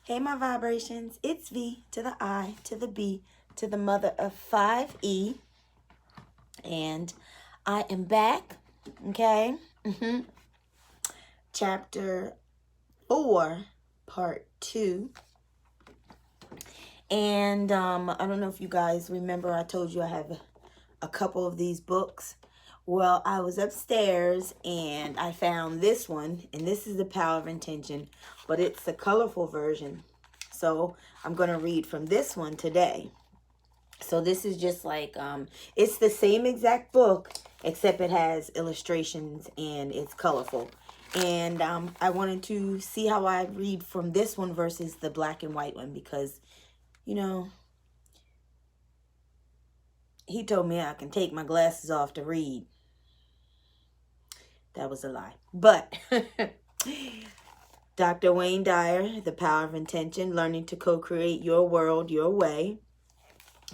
Hey, my vibrations. It's V to the I to the B to the mother of 5E. And I am back. Okay. Chapter 4, part 2. And I don't know if you guys remember, I told you I have a couple of these books. Well, I was upstairs and I found this one, and this is The Power of Intention, but it's the colorful version. So I'm going to read from this one today. So this is just like, it's the same exact book, except it has illustrations and it's colorful. And I wanted to see how I read from this one versus the black and white one because, you know, he told me I can take my glasses off to read. That was a lie. But Dr. Wayne Dyer, The Power of Intention, Learning to Co-Create Your World Your Way.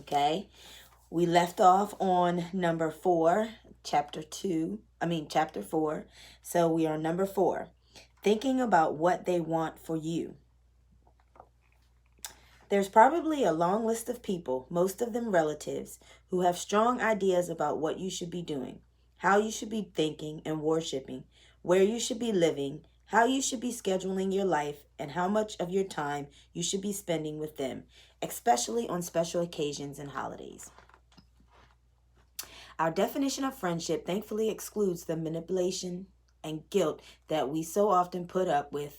Okay. We left off on number 4, chapter 4. So we are number 4. Thinking about what they want for you. There's probably a long list of people, most of them relatives, who have strong ideas about what you should be doing, how you should be thinking and worshiping, where you should be living, how you should be scheduling your life, and how much of your time you should be spending with them, especially on special occasions and holidays. Our definition of friendship thankfully excludes the manipulation and guilt that we so often put up with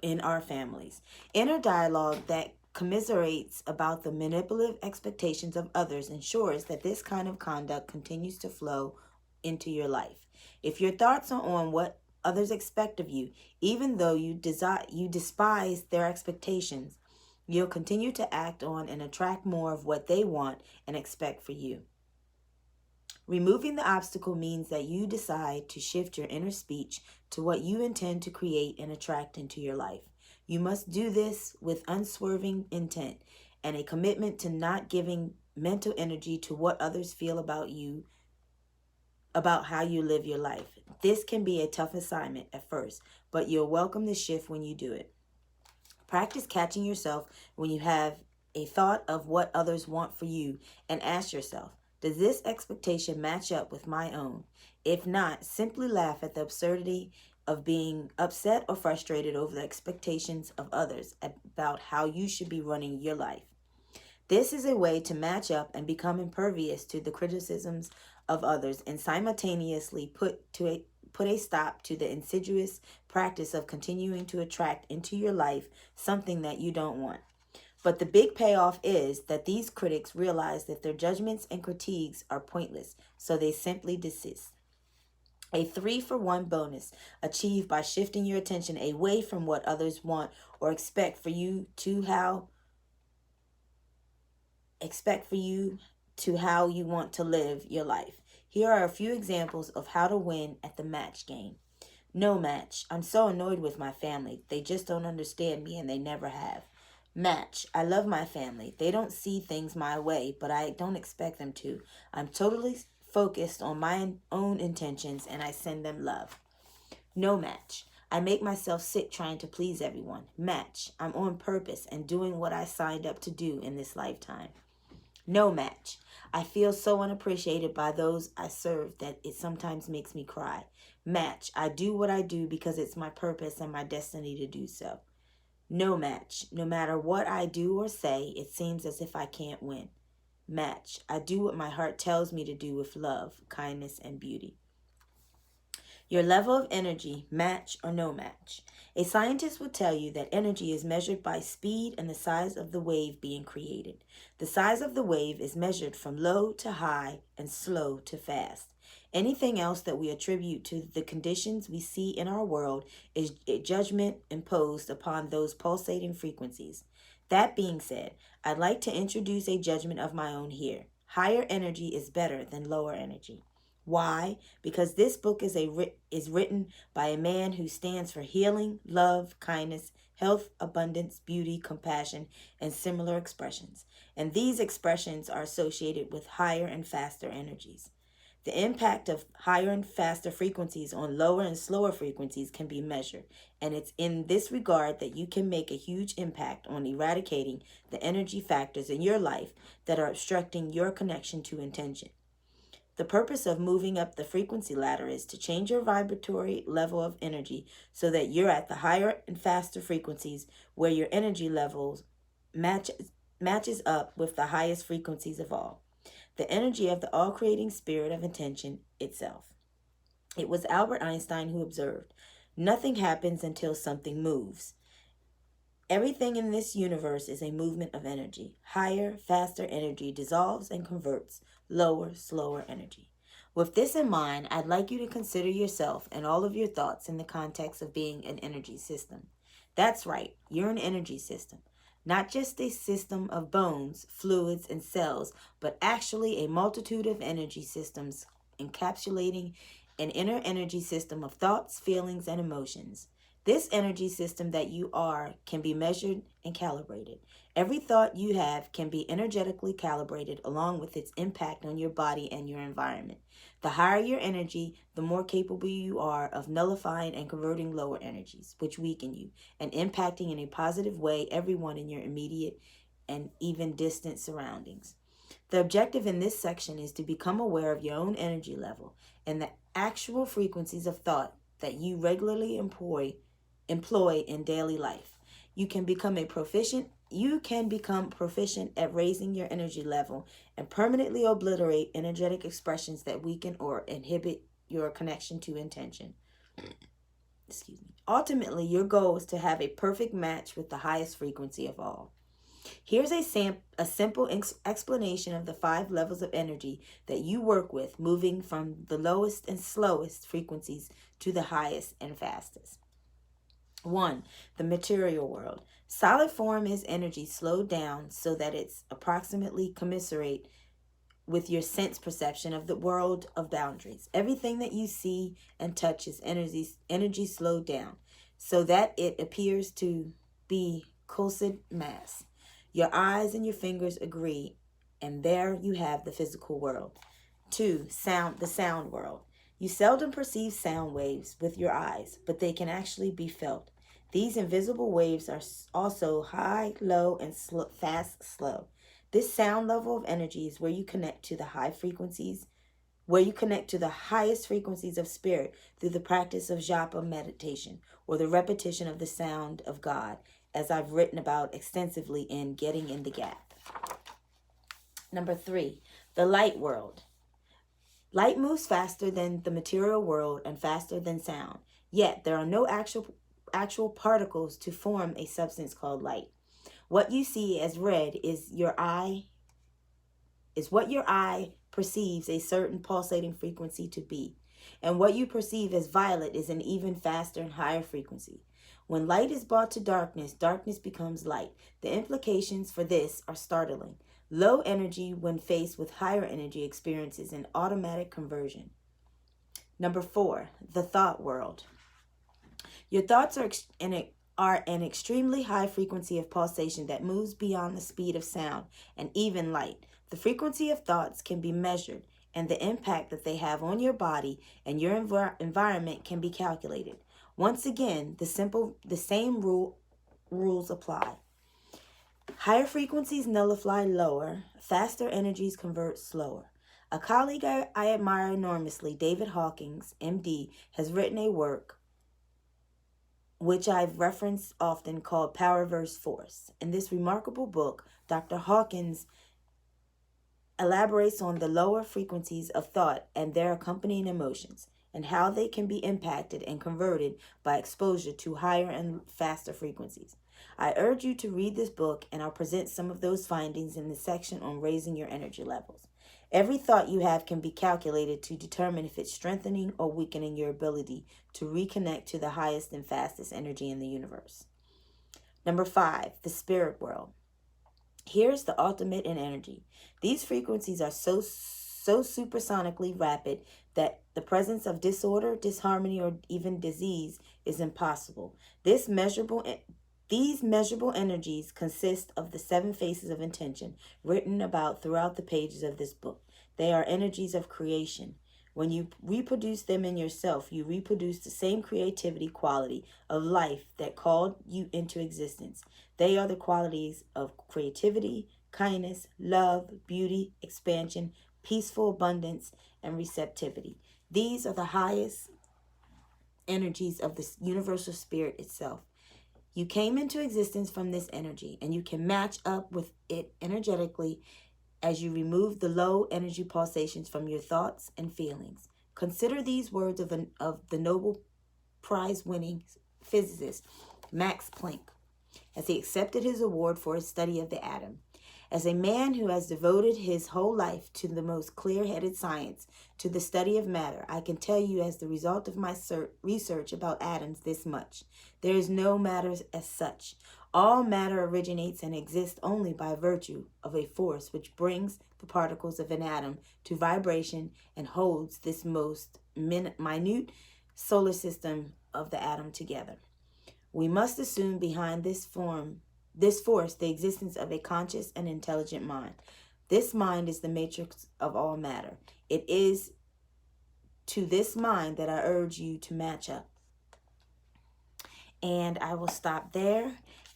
in our families. Inner dialogue that commiserates about the manipulative expectations of others ensures that this kind of conduct continues to flow into your life. If your thoughts are on what others expect of you, even though you despise their expectations, you'll continue to act on and attract more of what they want and expect for you. Removing the obstacle means that you decide to shift your inner speech to what you intend to create and attract into your life. You must do this with unswerving intent and a commitment to not giving mental energy to what others feel about you, about how you live your life. This can be a tough assignment at first, but you'll welcome the shift when you do it. Practice catching yourself when you have a thought of what others want for you and ask yourself, does this expectation match up with my own? If not, simply laugh at the absurdity of being upset or frustrated over the expectations of others about how you should be running your life. This is a way to match up and become impervious to the criticisms of others and simultaneously put a stop to the insidious practice of continuing to attract into your life something that you don't want. But the big payoff is that these critics realize that their judgments and critiques are pointless, so they simply desist. A 3-for-1 bonus achieved by shifting your attention away from what others want or expect for you to how you want to live your life. Here are a few examples of how to win at the match game. No match. I'm so annoyed with my family. They just don't understand me and they never have. Match. I love my family. They don't see things my way, but I don't expect them to. I'm totally focused on my own intentions and I send them love. No match. I make myself sick trying to please everyone. Match. I'm on purpose and doing what I signed up to do in this lifetime. No match. I feel so unappreciated by those I serve that it sometimes makes me cry. Match. I do what I do because it's my purpose and my destiny to do so. No match. No matter what I do or say, it seems as if I can't win. Match. I do what my heart tells me to do with love, kindness, and beauty. Your level of energy, match or no match. A scientist will tell you that energy is measured by speed and the size of the wave being created. The size of the wave is measured from low to high and slow to fast. Anything else that we attribute to the conditions we see in our world is a judgment imposed upon those pulsating frequencies. That being said, I'd like to introduce a judgment of my own here. Higher energy is better than lower energy. Why? Because this book is written by a man who stands for healing, love, kindness, health, abundance, beauty, compassion, and similar expressions. And these expressions are associated with higher and faster energies. The impact of higher and faster frequencies on lower and slower frequencies can be measured, and it's in this regard that you can make a huge impact on eradicating the energy factors in your life that are obstructing your connection to intention. The purpose of moving up the frequency ladder is to change your vibratory level of energy so that you're at the higher and faster frequencies where your energy levels matches up with the highest frequencies of all, the energy of the all-creating spirit of intention itself. It was Albert Einstein who observed, "Nothing happens until something moves." Everything in this universe is a movement of energy. Higher, faster energy dissolves and converts lower, slower energy. With this in mind, I'd like you to consider yourself and all of your thoughts in the context of being an energy system. That's right, you're an energy system. Not just a system of bones, fluids, and cells, but actually a multitude of energy systems encapsulating an inner energy system of thoughts, feelings, and emotions. This energy system that you are can be measured and calibrated. Every thought you have can be energetically calibrated along with its impact on your body and your environment. The higher your energy, the more capable you are of nullifying and converting lower energies, which weaken you, and impacting in a positive way everyone in your immediate and even distant surroundings. The objective in this section is to become aware of your own energy level and the actual frequencies of thought that you regularly employ in daily life. You can become proficient at raising your energy level and permanently obliterate energetic expressions that weaken or inhibit your connection to intention. Ultimately, your goal is to have a perfect match with the highest frequency of all. Here's a simple explanation of the 5 levels of energy that you work with, moving from the lowest and slowest frequencies to the highest and fastest. 1. The material world. Solid form is energy slowed down so that it's approximately commensurate with your sense perception of the world of boundaries. Everything that you see and touch is energy slowed down so that it appears to be Coulson mass. Your eyes and your fingers agree, and there you have the physical world. 2. The sound world. You seldom perceive sound waves with your eyes, but they can actually be felt. These invisible waves are also high, low, and fast, slow. This sound level of energy is where you connect to the highest frequencies of spirit through the practice of japa meditation, or the repetition of the sound of God, as I've written about extensively in Getting in the Gap. Number 3, the light world. Light moves faster than the material world and faster than sound, yet there are no actual particles to form a substance called light. What you see as red is what your eye perceives a certain pulsating frequency to be, and what you perceive as violet is an even faster and higher frequency. When light is brought to darkness, darkness becomes light. The implications for this are startling. Low energy, when faced with higher energy, experiences an automatic conversion. Number 4, the thought world. Your thoughts are an extremely high frequency of pulsation that moves beyond the speed of sound and even light. The frequency of thoughts can be measured, and the impact that they have on your body and your environment can be calculated. Once again, the same rules apply. Higher frequencies nullify lower, faster energies convert slower. A colleague I admire enormously, David Hawkins, MD, has written a work which I've referenced often called Power vs. Force. In this remarkable book, Dr. Hawkins elaborates on the lower frequencies of thought and their accompanying emotions, and how they can be impacted and converted by exposure to higher and faster frequencies. I urge you to read this book, and I'll present some of those findings in the section on raising your energy levels. Every thought you have can be calculated to determine if it's strengthening or weakening your ability to reconnect to the highest and fastest energy in the universe. Number 5, the spirit world. Here's the ultimate in energy. These frequencies are so supersonically rapid that the presence of disorder, disharmony, or even disease is impossible. These measurable energies consist of the 7 phases of intention written about throughout the pages of this book. They are energies of creation. When you reproduce them in yourself, you reproduce the same creativity quality of life that called you into existence. They are the qualities of creativity, kindness, love, beauty, expansion, peaceful abundance, and receptivity. These are the highest energies of the universal spirit itself. You came into existence from this energy, and you can match up with it energetically as you remove the low energy pulsations from your thoughts and feelings. Consider these words of the Nobel Prize winning physicist Max Planck as he accepted his award for his study of the atom. As a man who has devoted his whole life to the most clear-headed science, to the study of matter, I can tell you as the result of my research about atoms this much. There is no matter as such. All matter originates and exists only by virtue of a force which brings the particles of an atom to vibration and holds this most minute solar system of the atom together. We must assume behind this force the existence of a conscious and intelligent mind. This mind is the matrix of all matter. It is to this mind that I urge you to match up. And I will stop there,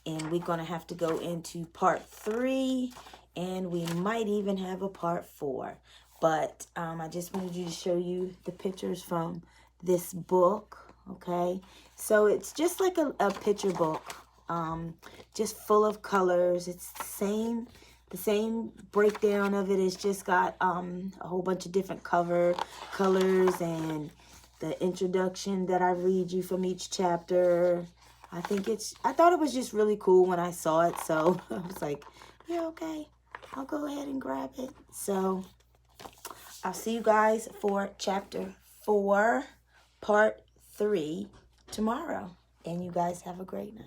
and we're going to have to go into part 3, and we might even have a part 4. But I just wanted you to show you the pictures from this book. Okay, so it's just like a picture book, just full of colors. It's the same breakdown of it. It's just got a whole bunch of different colors and the introduction that I read you from each chapter. I thought it was just really cool when I saw it, so I was like, yeah, okay, I'll go ahead and grab it. So I'll see you guys for chapter 4, part 3 tomorrow. And you guys have a great night.